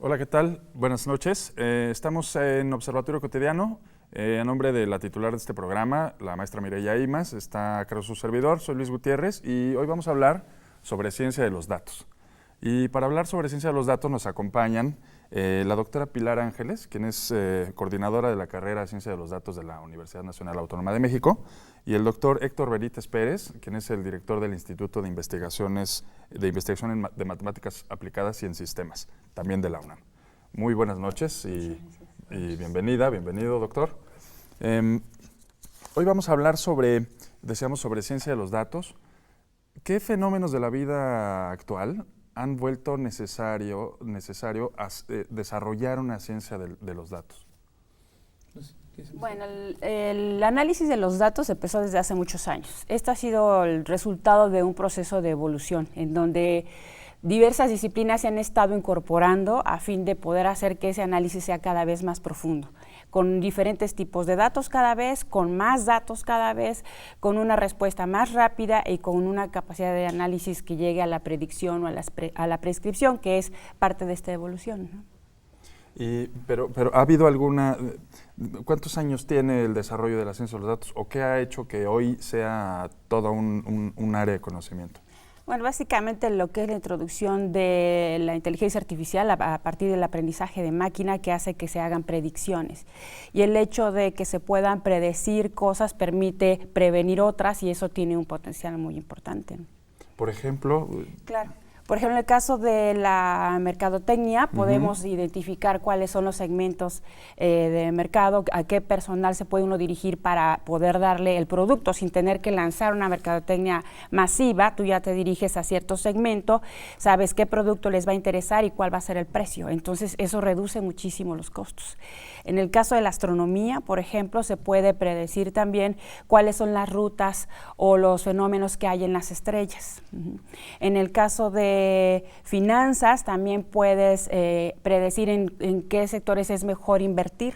Hola, ¿qué tal? Buenas noches. Estamos en Observatorio Cotidiano. A nombre de la titular de este programa, la maestra Mireya Imas, está acá su servidor, soy Luis Gutiérrez, y hoy vamos a hablar sobre ciencia de los datos. Y para hablar sobre ciencia de los datos nos acompañan la doctora Pilar Ángeles, quien es coordinadora de la carrera de Ciencia de los Datos de la Universidad Nacional Autónoma de México, y el doctor Héctor Benítez Pérez, quien es el director del Instituto de Investigación de Matemáticas Aplicadas y en Sistemas, también de la UNAM. Muy buenas noches y bienvenido, doctor. Hoy vamos a hablar sobre ciencia de los datos. ¿Qué fenómenos de la vida actual han vuelto necesario desarrollar una ciencia de los datos? Bueno, el análisis de los datos empezó desde hace muchos años. Esto ha sido el resultado de un proceso de evolución en donde diversas disciplinas se han estado incorporando a fin de poder hacer que ese análisis sea cada vez más profundo, con diferentes tipos de datos cada vez, con más datos cada vez, con una respuesta más rápida y con una capacidad de análisis que llegue a la predicción o a la prescripción, que es parte de esta evolución, ¿no? Pero ¿ha habido cuántos años tiene el desarrollo de la ciencia de los datos o qué ha hecho que hoy sea todo un área de conocimiento? Bueno, básicamente lo que es la introducción de la inteligencia artificial a partir del aprendizaje de máquina que hace que se hagan predicciones. Y el hecho de que se puedan predecir cosas permite prevenir otras y eso tiene un potencial muy importante. Por ejemplo. Claro. Por ejemplo, en el caso de la mercadotecnia, podemos identificar cuáles son los segmentos de mercado, a qué personal se puede uno dirigir para poder darle el producto sin tener que lanzar una mercadotecnia masiva. Tú ya te diriges a cierto segmento, sabes qué producto les va a interesar y cuál va a ser el precio. Entonces, eso reduce muchísimo los costos. En el caso de la astronomía, por ejemplo, se puede predecir también cuáles son las rutas o los fenómenos que hay en las estrellas. En el caso de finanzas, también puedes predecir en qué sectores es mejor invertir.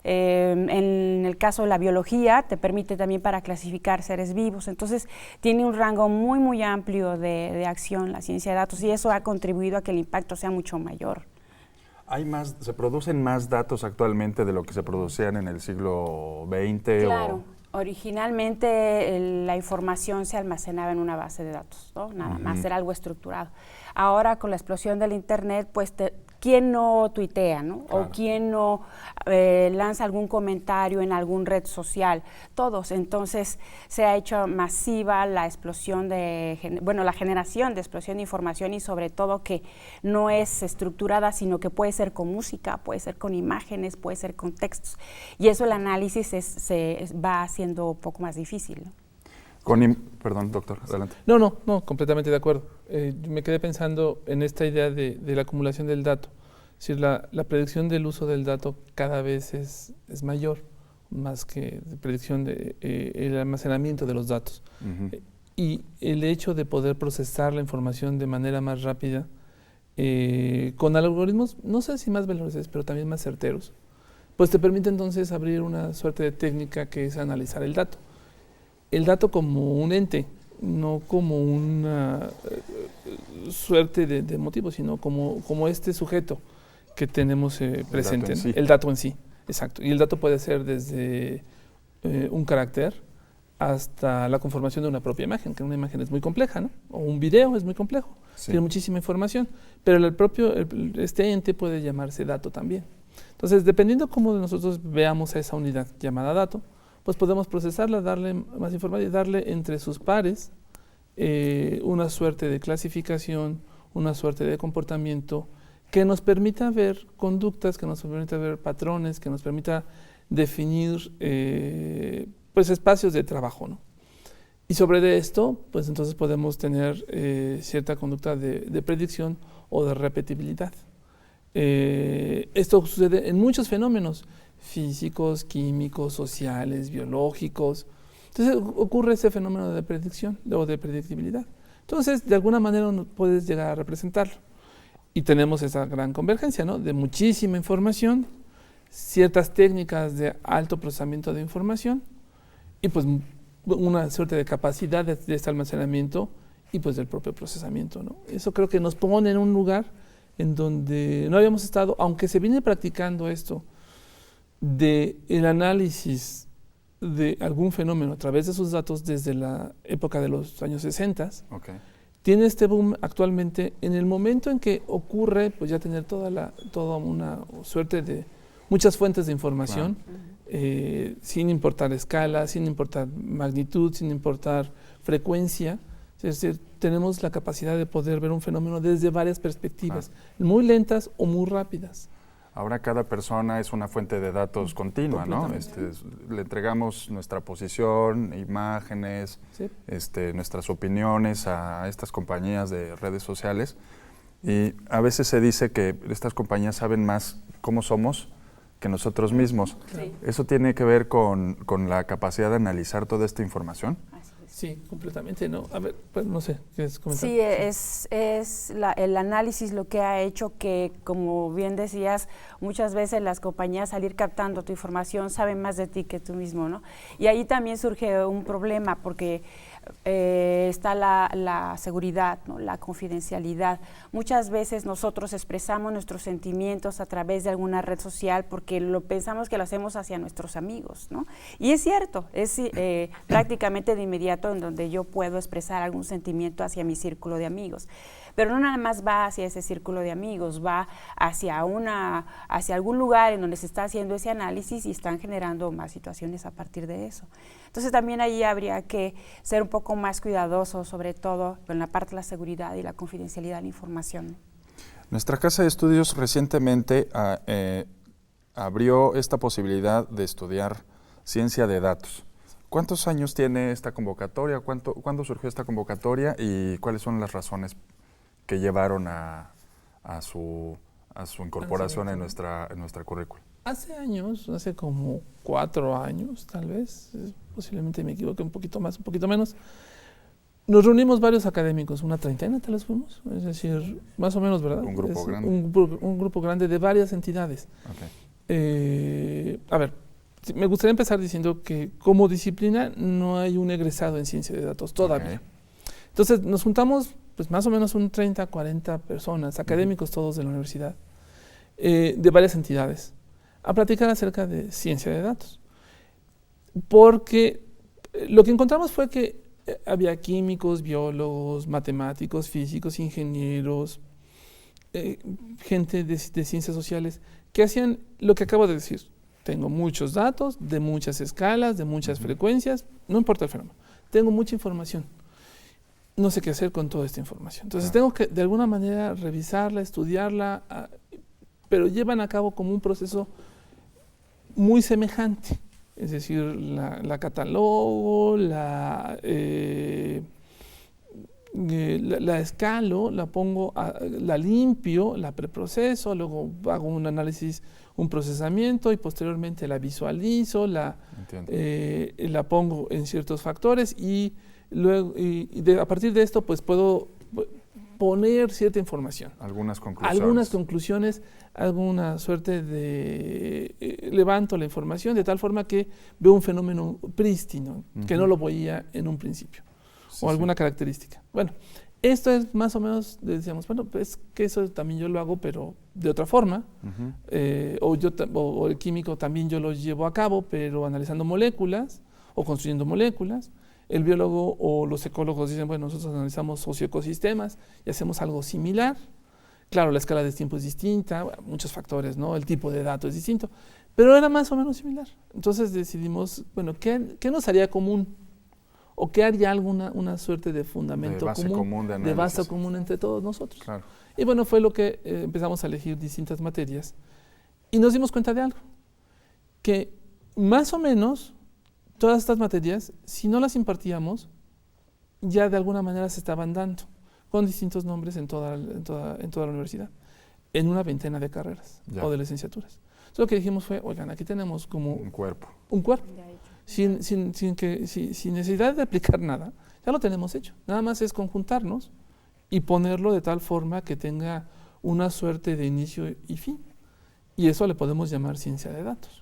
En el caso de la biología, te permite también para clasificar seres vivos. Entonces, tiene un rango muy, muy amplio de acción la ciencia de datos y eso ha contribuido a que el impacto sea mucho mayor. ¿Se producen más datos actualmente de lo que se producían en el siglo XX? Claro. Originalmente la información se almacenaba en una base de datos, ¿no? Nada más, era algo estructurado. Ahora con la explosión del internet, pues ¿quién no tuitea, no? Claro. O ¿quién no lanza algún comentario en algún red social? Todos. Entonces se ha hecho masiva la explosión la generación de explosión de información y sobre todo que no es estructurada, sino que puede ser con música, puede ser con imágenes, puede ser con textos. Y eso el análisis se va haciendo un poco más difícil, ¿no? Perdón, doctor, adelante. No, completamente de acuerdo. Me quedé pensando en esta idea de la acumulación del dato. Es decir, la predicción del uso del dato cada vez es mayor, más que predicción el almacenamiento de los datos. Y el hecho de poder procesar la información de manera más rápida, con algoritmos, no sé si más veloces, pero también más certeros, pues te permite entonces abrir una suerte de técnica que es analizar el dato. El dato como un ente, no como una suerte de motivo, sino como este sujeto que tenemos presente, ¿no? El dato en sí, exacto. Y el dato puede ser desde un carácter hasta la conformación de una propia imagen, que una imagen es muy compleja, ¿no? O un video es muy complejo, tiene muchísima información, pero este ente puede llamarse dato también. Entonces, dependiendo cómo nosotros veamos a esa unidad llamada dato, pues podemos procesarla, darle más información y darle entre sus pares una suerte de clasificación, una suerte de comportamiento que nos permita ver conductas, que nos permita ver patrones, que nos permita definir pues espacios de trabajo, ¿no? Y sobre esto, pues entonces podemos tener cierta conducta de predicción o de repetibilidad. Esto sucede en muchos fenómenos físicos, químicos, sociales, biológicos. Entonces ocurre ese fenómeno de predicción o de predictibilidad. Entonces, de alguna manera puedes llegar a representarlo. Y tenemos esa gran convergencia, ¿no? De muchísima información, ciertas técnicas de alto procesamiento de información y pues una suerte de capacidad de este almacenamiento y pues del propio procesamiento, ¿no? Eso creo que nos pone en un lugar en donde no habíamos estado, aunque se viene practicando esto, de el análisis de algún fenómeno a través de sus datos desde la época de los años 60, Okay. tiene este boom actualmente en el momento en que ocurre, pues ya tener toda una suerte de muchas fuentes de información, sin importar escala, sin importar magnitud, sin importar frecuencia. Es decir, tenemos la capacidad de poder ver un fenómeno desde varias perspectivas, muy lentas o muy rápidas. Ahora cada persona es una fuente de datos continua, ¿no? Completamente. Le entregamos nuestra posición, imágenes, Sí. nuestras opiniones a estas compañías de redes sociales, y a veces se dice que estas compañías saben más cómo somos que nosotros mismos. Sí. ¿Eso tiene que ver con la capacidad de analizar toda esta información? Así es. Sí, completamente, ¿no? A ver, pues no sé, ¿quieres comentar? Sí, el análisis lo que ha hecho que, como bien decías, muchas veces las compañías al ir captando tu información saben más de ti que tú mismo, ¿no? Y ahí también surge un problema porque está la seguridad, ¿no? La confidencialidad. Muchas veces nosotros expresamos nuestros sentimientos a través de alguna red social porque pensamos que lo hacemos hacia nuestros amigos, ¿no? Y es cierto, es prácticamente de inmediato en donde yo puedo expresar algún sentimiento hacia mi círculo de amigos. Pero no nada más va hacia ese círculo de amigos, va hacia algún lugar en donde se está haciendo ese análisis y están generando más situaciones a partir de eso. Entonces también ahí habría que ser un poco más cuidadosos, sobre todo con la parte de la seguridad y la confidencialidad de la información. Nuestra casa de estudios recientemente abrió esta posibilidad de estudiar ciencia de datos. ¿Cuántos años tiene esta convocatoria? ¿Cuándo surgió esta convocatoria y cuáles son las razones que llevaron a su incorporación en nuestra currícula? Hace años, hace como 4 años tal vez, posiblemente me equivoque un poquito más, un poquito menos, nos reunimos varios académicos, una treintena tal vez fuimos, es decir, más o menos, ¿verdad? Un grupo grande. Un grupo grande de varias entidades. Okay. A ver, me gustaría empezar diciendo que como disciplina no hay un egresado en ciencia de datos todavía. Okay. Entonces nos juntamos pues más o menos un 30, 40 personas, académicos todos de la universidad, de varias entidades, a platicar acerca de ciencia de datos. Porque lo que encontramos fue que había químicos, biólogos, matemáticos, físicos, ingenieros, gente de ciencias sociales, que hacían lo que acabo de decir. Tengo muchos datos, de muchas escalas, de muchas frecuencias, no importa el fenómeno. Tengo mucha información. No sé qué hacer con toda esta información. Entonces tengo que de alguna manera revisarla, estudiarla, pero llevan a cabo como un proceso muy semejante. Es decir, la catalogo, la escalo, la pongo, la limpio, la preproceso, luego hago un análisis, un procesamiento y posteriormente la visualizo, la pongo en ciertos factores y luego a partir de esto pues puedo poner cierta información. Algunas conclusiones, alguna suerte de levanto la información de tal forma que veo un fenómeno prístino, que no lo veía en un principio, o alguna característica. Bueno, esto es más o menos, decíamos, bueno, pues que eso también yo lo hago, pero de otra forma, o el químico también yo lo llevo a cabo, pero analizando moléculas o construyendo moléculas. El biólogo o los ecólogos dicen, bueno, nosotros analizamos socioecosistemas y hacemos algo similar. Claro, la escala de tiempo es distinta, muchos factores, ¿no? El tipo de dato es distinto, pero era más o menos similar. Entonces decidimos, bueno, ¿qué nos haría común? ¿O qué haría una suerte de fundamento común, de base común entre todos nosotros? Claro. Y bueno, fue lo que empezamos a elegir distintas materias y nos dimos cuenta de algo, que más o menos todas estas materias, si no las impartíamos, ya de alguna manera se estaban dando, con distintos nombres en toda la universidad, en una veintena de carreras o de licenciaturas. Entonces lo que dijimos fue, oigan, aquí tenemos como un cuerpo. Sin necesidad de aplicar nada, ya lo tenemos hecho. Nada más es conjuntarnos y ponerlo de tal forma que tenga una suerte de inicio y fin. Y eso le podemos llamar ciencia de datos.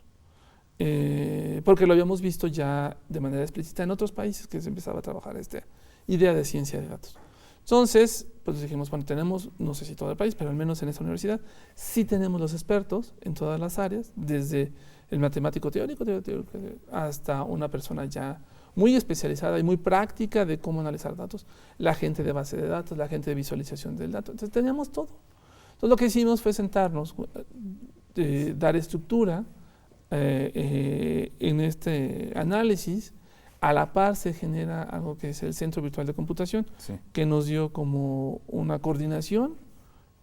Porque lo habíamos visto ya de manera explícita en otros países que se empezaba a trabajar esta idea de ciencia de datos. Entonces, pues dijimos, bueno, tenemos, no sé si todo el país, pero al menos en esta universidad, sí tenemos los expertos en todas las áreas, desde el matemático teórico hasta una persona ya muy especializada y muy práctica de cómo analizar datos, la gente de base de datos, la gente de visualización del dato. Entonces teníamos todo. Entonces lo que hicimos fue sentarnos, dar estructura en este análisis. A la par se genera algo que es el Centro Virtual de Computación, sí, que nos dio como una coordinación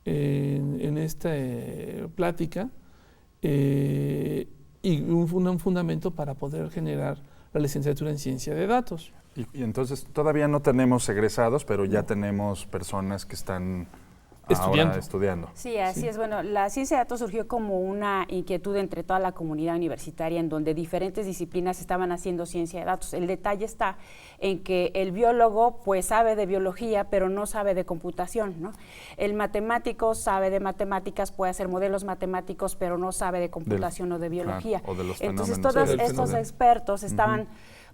en esta plática y un fundamento para poder generar la licenciatura en Ciencia de Datos. Y entonces todavía no tenemos egresados, pero ya tenemos personas que están estudiando. Sí, así es. Bueno, la ciencia de datos surgió como una inquietud entre toda la comunidad universitaria en donde diferentes disciplinas estaban haciendo ciencia de datos. El detalle está en que el biólogo pues sabe de biología, pero no sabe de computación, ¿no? El matemático sabe de matemáticas, puede hacer modelos matemáticos, pero no sabe de computación o de biología. Claro, o de los Entonces todos estos expertos estaban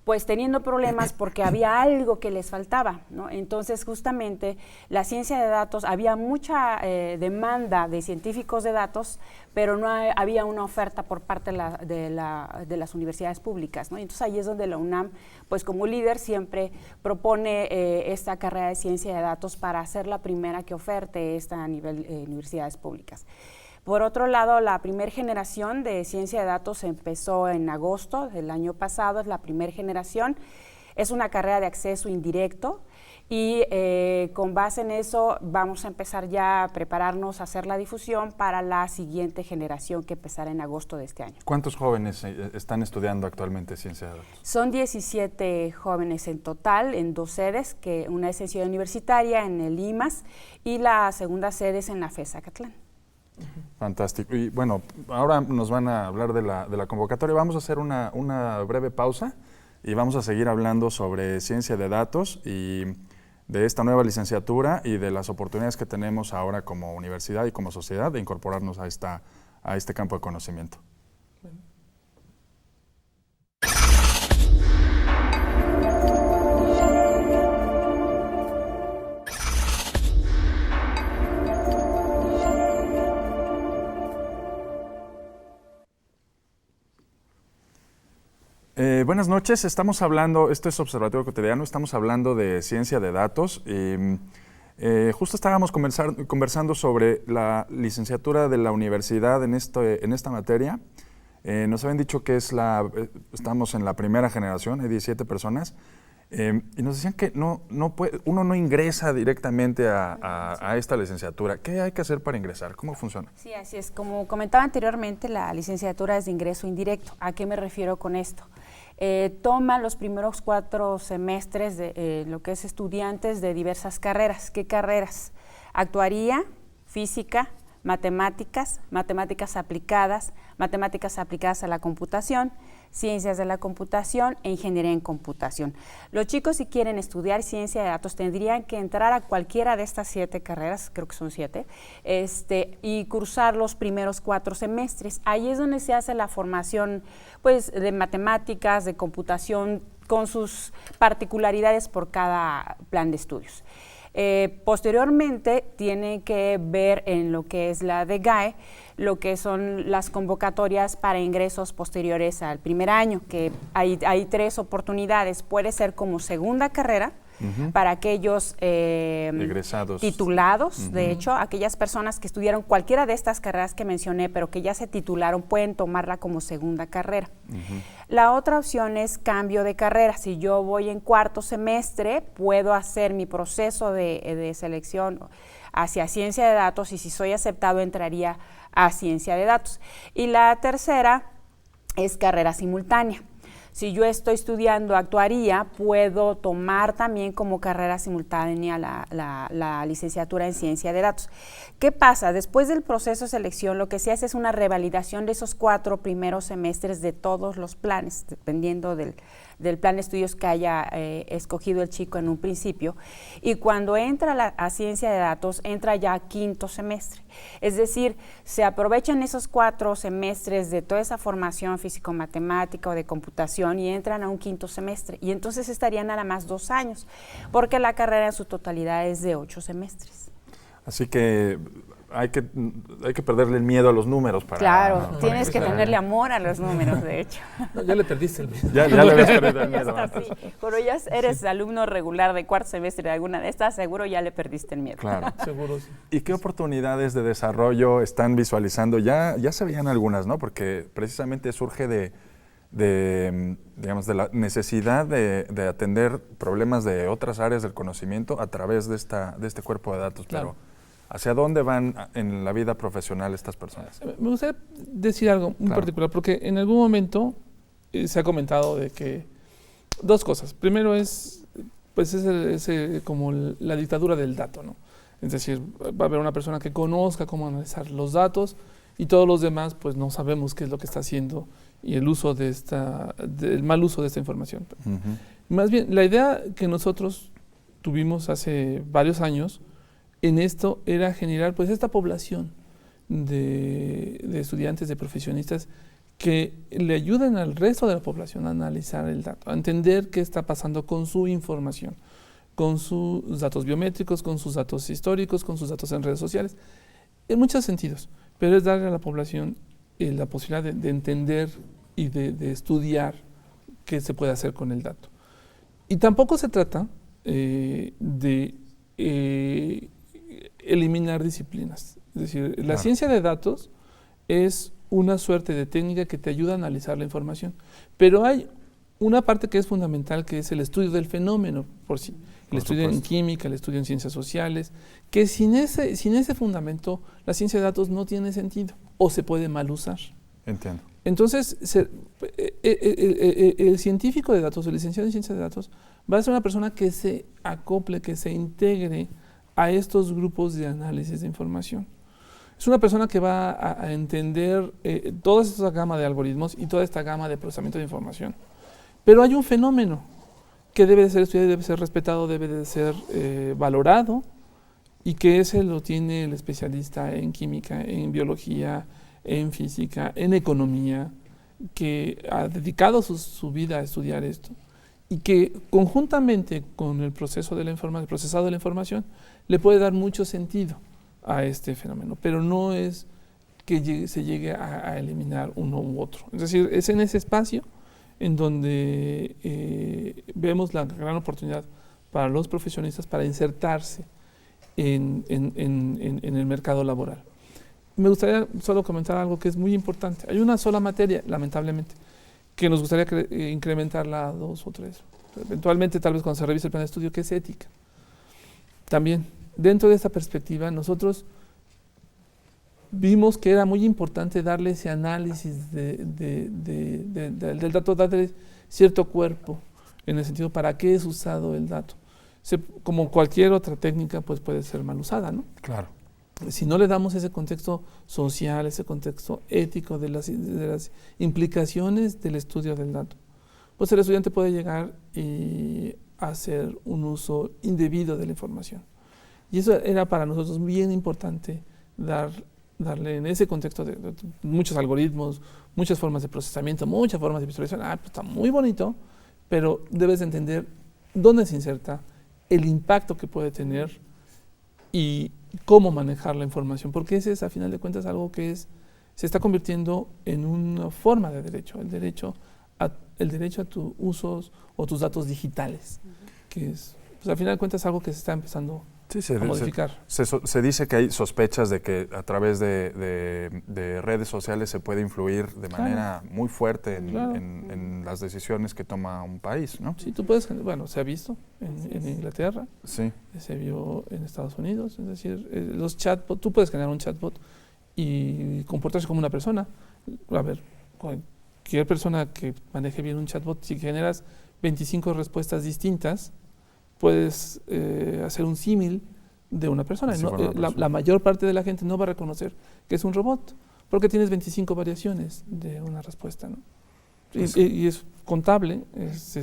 pues teniendo problemas porque había algo que les faltaba, ¿no? Entonces justamente la ciencia de datos, había mucha demanda de científicos de datos, pero no había una oferta por parte de las universidades públicas, ¿no? Entonces ahí es donde la UNAM, pues como líder, siempre propone esta carrera de ciencia de datos para ser la primera que oferte esta a nivel universidades públicas. Por otro lado, la primera generación de ciencia de datos empezó en agosto del año pasado, es la primera generación, es una carrera de acceso indirecto y con base en eso vamos a empezar ya a prepararnos a hacer la difusión para la siguiente generación que empezará en agosto de este año. ¿Cuántos jóvenes están estudiando actualmente ciencia de datos? Son 17 jóvenes en total en 2 sedes, que una es en Ciudad Universitaria, en el IMAS, y la segunda sede es en la FES Zacatlán. Fantástico. Y bueno, ahora nos van a hablar de la convocatoria. Vamos a hacer una breve pausa y vamos a seguir hablando sobre ciencia de datos y de esta nueva licenciatura y de las oportunidades que tenemos ahora como universidad y como sociedad de incorporarnos a este campo de conocimiento. Bueno. Buenas noches, estamos hablando, esto es Observatorio Cotidiano, estamos hablando de ciencia de datos y justo estábamos conversando sobre la licenciatura de la universidad en esta materia. Nos habían dicho que estamos en la primera generación, hay 17 personas, y nos decían que uno no ingresa directamente a esta licenciatura. ¿Qué hay que hacer para ingresar? ¿Cómo funciona? Sí, así es. Como comentaba anteriormente, la licenciatura es de ingreso indirecto. ¿A qué me refiero con esto? Toma los primeros 4 semestres de lo que es estudiantes de diversas carreras. ¿Qué carreras? Actuaría, física, matemáticas, matemáticas aplicadas a la computación, ciencias de la computación e ingeniería en computación. Los chicos, si quieren estudiar ciencia de datos, tendrían que entrar a cualquiera de estas 7 carreras, creo que son 7, y cursar los primeros 4 semestres. Ahí es donde se hace la formación pues, de matemáticas, de computación, con sus particularidades por cada plan de estudios. Posteriormente tienen que ver en lo que es la DGAE, lo que son las convocatorias para ingresos posteriores al primer año, que hay 3 oportunidades. Puede ser como segunda carrera, para aquellos egresados, titulados, de hecho, aquellas personas que estudiaron cualquiera de estas carreras que mencioné, pero que ya se titularon, pueden tomarla como segunda carrera. La otra opción es cambio de carrera. Si yo voy en 4º semestre, puedo hacer mi proceso de selección hacia ciencia de datos y si soy aceptado entraría a ciencia de datos. Y la tercera es carrera simultánea. Si yo estoy estudiando actuaría, puedo tomar también como carrera simultánea la licenciatura en ciencia de datos. ¿Qué pasa? Después del proceso de selección, lo que se hace es una revalidación de esos 4 primeros semestres de todos los planes, dependiendo del del plan de estudios que haya escogido el chico en un principio, y cuando entra a ciencia de datos, entra ya a quinto semestre. Es decir, se aprovechan esos 4 semestres de toda esa formación físico-matemática o de computación y entran a un quinto semestre, y entonces estarían nada más 2 años, porque la carrera en su totalidad es de 8 semestres. Así que hay que perderle el miedo a los números para... Claro, tienes que tenerle amor a los números, de hecho. No, ya le perdiste el miedo. Ya le habías perdido el miedo. Sí. Cuando ya eres alumno regular de cuarto semestre de alguna de estas, seguro ya le perdiste el miedo. Claro. Seguro, sí. ¿Y qué oportunidades de desarrollo están visualizando? Ya se veían algunas, ¿no? Porque precisamente surge digamos, de la necesidad de atender problemas de otras áreas del conocimiento a través de este cuerpo de datos. Claro. Pero ¿hacia dónde van en la vida profesional estas personas? Me gustaría decir algo en particular, porque en algún momento se ha comentado de que 2 cosas. Primero es como la dictadura del dato, ¿no? Es decir, va a haber una persona que conozca cómo analizar los datos y todos los demás pues no sabemos qué es lo que está haciendo y el uso el mal uso de esta información. Más bien, la idea que nosotros tuvimos hace varios años en esto era generar pues esta población de estudiantes, de profesionistas que le ayuden al resto de la población a analizar el dato, a entender qué está pasando con su información, con sus datos biométricos, con sus datos históricos, con sus datos en redes sociales, en muchos sentidos, pero es darle a la población la posibilidad de entender y de estudiar qué se puede hacer con el dato. Y tampoco se trata de eliminar disciplinas. Es decir, la ciencia de datos es una suerte de técnica que te ayuda a analizar la información, pero hay una parte que es fundamental, que es el estudio del fenómeno por sí, el estudio en química, el estudio en ciencias sociales, que sin ese fundamento la ciencia de datos no tiene sentido o se puede mal usar. Entiendo. Entonces, el científico de datos, el licenciado en ciencias de datos, va a ser una persona que se acople, que se integre a estos grupos de análisis de información. Es una persona que va a entender toda esta gama de algoritmos y toda esta gama de procesamiento de información. Pero hay un fenómeno que debe de ser estudiado, debe ser respetado, debe de ser valorado, y que ese lo tiene el especialista en química, en biología, en física, en economía, que ha dedicado su vida a estudiar esto, y que conjuntamente con el proceso de el procesado de la información, le puede dar mucho sentido a este fenómeno, pero no es que se llegue a eliminar uno u otro. Es decir, es en ese espacio en donde vemos la gran oportunidad para los profesionistas para insertarse en el mercado laboral. Me gustaría solo comentar algo que es muy importante. Hay una sola materia, lamentablemente, que nos gustaría incrementarla a 2 o 3. Eventualmente, tal vez cuando se revise el plan de estudio, que es ética. También, dentro de esta perspectiva, nosotros vimos que era muy importante darle ese análisis del dato, darle cierto cuerpo, en el sentido para qué es usado el dato. Como cualquier otra técnica, pues puede ser mal usada, ¿no? Claro. Si no le damos ese contexto social, ese contexto ético de las implicaciones del estudio del dato, pues el estudiante puede llegar y hacer un uso indebido de la información. Y eso era para nosotros bien importante darle en ese contexto de muchos algoritmos, muchas formas de procesamiento, muchas formas de visualización. Pues está muy bonito, pero debes entender dónde se inserta, el impacto que puede tener y cómo manejar la información, porque ese es, a final de cuentas, algo que se está convirtiendo en una forma de derecho, el derecho a tus usos o tus datos digitales, que es, pues, a final de cuentas, algo que se está empezando a modificar. Se dice que hay sospechas de que a través de redes sociales se puede influir de manera muy fuerte en las decisiones que toma un país, ¿no? Sí, tú puedes, se ha visto en Inglaterra, se vio en Estados Unidos, es decir, los chatbots, tú puedes generar un chatbot y comportarse como una persona. A ver, cualquier persona que maneje bien un chatbot, si generas 25 respuestas distintas, puedes hacer un símil de una persona. La mayor parte de la gente no va a reconocer que es un robot, porque tienes 25 variaciones de una respuesta, ¿no? Y es contable, es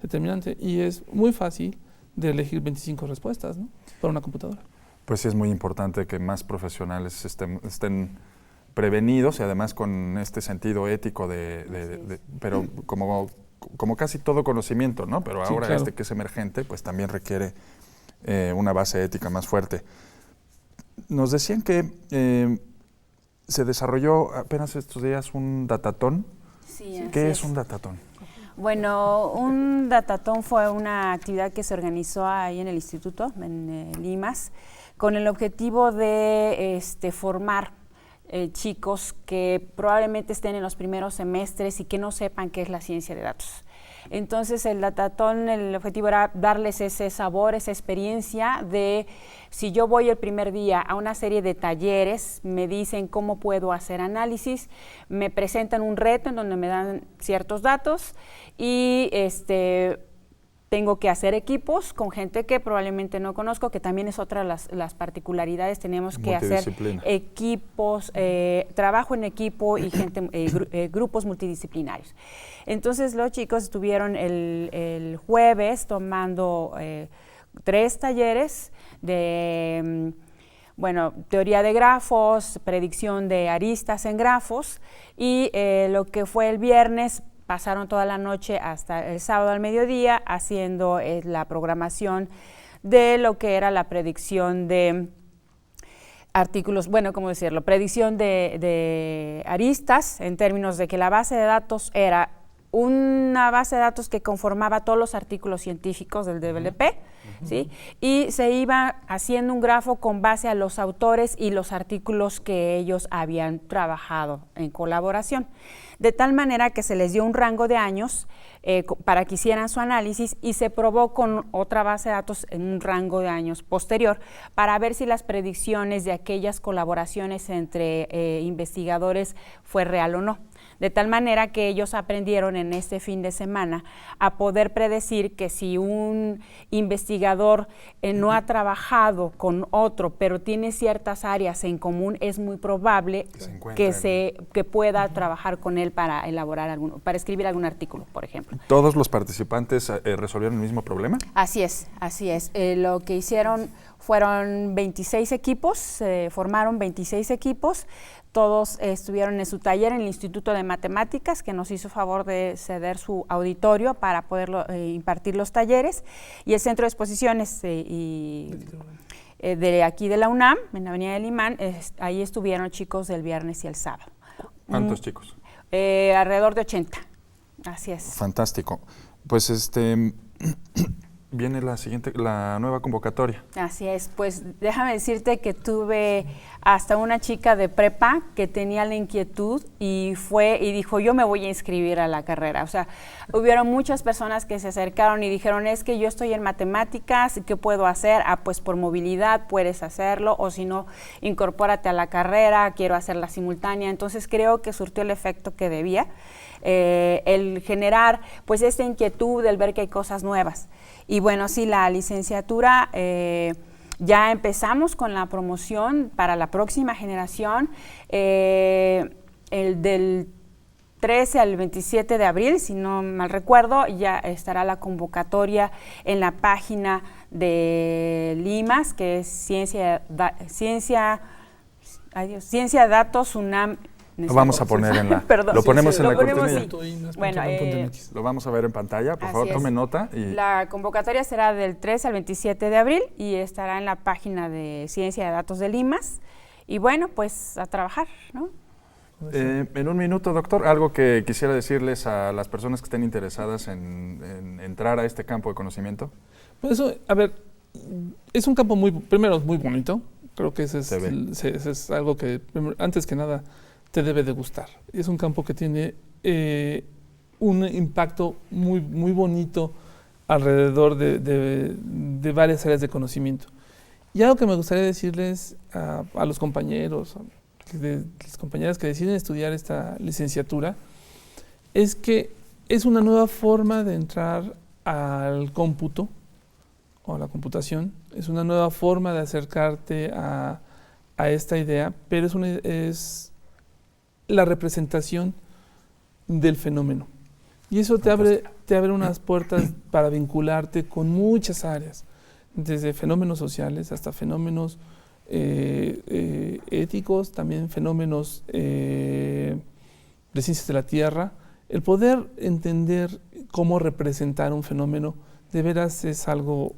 determinante, y es muy fácil de elegir 25 respuestas, ¿no?, para una computadora. Pues sí, es muy importante que más profesionales estén prevenidos y además con este sentido ético pero como casi todo conocimiento, ¿no? Pero ahora claro. que es emergente, pues también requiere una base ética más fuerte. Nos decían que se desarrolló apenas estos días un datatón. Sí, ¿Qué es un datatón? Bueno, un datatón fue una actividad que se organizó ahí en el instituto, en Limas, con el objetivo de formar chicos que probablemente estén en los primeros semestres y que no sepan qué es la ciencia de datos. Entonces el datatón, el objetivo era darles ese sabor, esa experiencia de si yo voy el primer día a una serie de talleres, me dicen cómo puedo hacer análisis, me presentan un reto en donde me dan ciertos datos y tengo que hacer equipos con gente que probablemente no conozco, que también es otra de las particularidades. Tenemos que hacer equipos, trabajo en equipo y grupos multidisciplinarios. Entonces los chicos estuvieron el jueves tomando 3 talleres de teoría de grafos, predicción de aristas en grafos, y lo que fue el viernes pasaron toda la noche hasta el sábado al mediodía haciendo la programación de lo que era la predicción de artículos, predicción de aristas, en términos de que la base de datos era una base de datos que conformaba todos los artículos científicos del DLP, ¿sí? Y se iba haciendo un grafo con base a los autores y los artículos que ellos habían trabajado en colaboración, de tal manera que se les dio un rango de años para que hicieran su análisis, y se probó con otra base de datos en un rango de años posterior para ver si las predicciones de aquellas colaboraciones entre investigadores fue real o no. De tal manera que ellos aprendieron en este fin de semana a poder predecir que si un investigador no ha trabajado con otro, pero tiene ciertas áreas en común, es muy probable que pueda trabajar con él para para escribir algún artículo, por ejemplo. ¿Todos los participantes resolvieron el mismo problema? Así es. Lo que hicieron fueron 26 equipos, formaron 26 equipos. Todos estuvieron en su taller en el Instituto de Matemáticas, que nos hizo favor de ceder su auditorio para poder impartir los talleres, y el Centro de Exposiciones de aquí de la UNAM, en la Avenida del Imán. Ahí estuvieron chicos del viernes y el sábado. ¿Cuántos chicos? Alrededor de 80. Así es. Fantástico. Pues viene la nueva convocatoria. Así es, pues déjame decirte que tuve hasta una chica de prepa que tenía la inquietud y dijo, yo me voy a inscribir a la carrera. O sea, hubieron muchas personas que se acercaron y dijeron, es que yo estoy en matemáticas, ¿qué puedo hacer? Pues por movilidad puedes hacerlo, o si no, incorpórate a la carrera, quiero hacerla simultánea. Entonces creo que surtió el efecto que debía, el generar pues esta inquietud, el ver que hay cosas nuevas. Y bueno, sí, la licenciatura, ya empezamos con la promoción para la próxima generación, el del 13 al 27 de abril, si no mal recuerdo, ya estará la convocatoria en la página de Limas, que es Ciencia Datos UNAM. Lo vamos a poner en la... Perdón, lo ponemos en la cortinilla. Bueno, lo vamos a ver en pantalla, por favor, tome nota. La convocatoria será del 3 al 27 de abril y estará en la página de Ciencia de Datos de Limas. Y bueno, pues a trabajar, ¿no? En un minuto, doctor, algo que quisiera decirles a las personas que estén interesadas en entrar a este campo de conocimiento. Pues eso, a ver, es un campo primero muy bonito. Creo que eso es algo que, antes que nada, te debe de gustar. Es un campo que tiene un impacto muy, muy bonito alrededor de varias áreas de conocimiento. Y algo que me gustaría decirles a los compañeros, las compañeras que deciden estudiar esta licenciatura, es que es una nueva forma de entrar al cómputo o a la computación, es una nueva forma de acercarte a esta idea, pero es la representación del fenómeno. Y eso te abre unas puertas para vincularte con muchas áreas, desde fenómenos sociales hasta fenómenos éticos, también fenómenos de ciencias de la Tierra. El poder entender cómo representar un fenómeno de veras es algo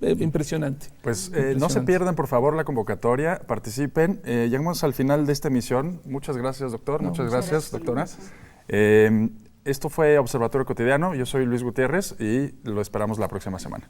impresionante. Pues no se pierdan, por favor, la convocatoria, participen. Llegamos al final de esta emisión. Muchas gracias, doctor. No, muchas gracias, doctora. Esto fue Observatorio Cotidiano. Yo soy Luis Gutiérrez y lo esperamos la próxima semana.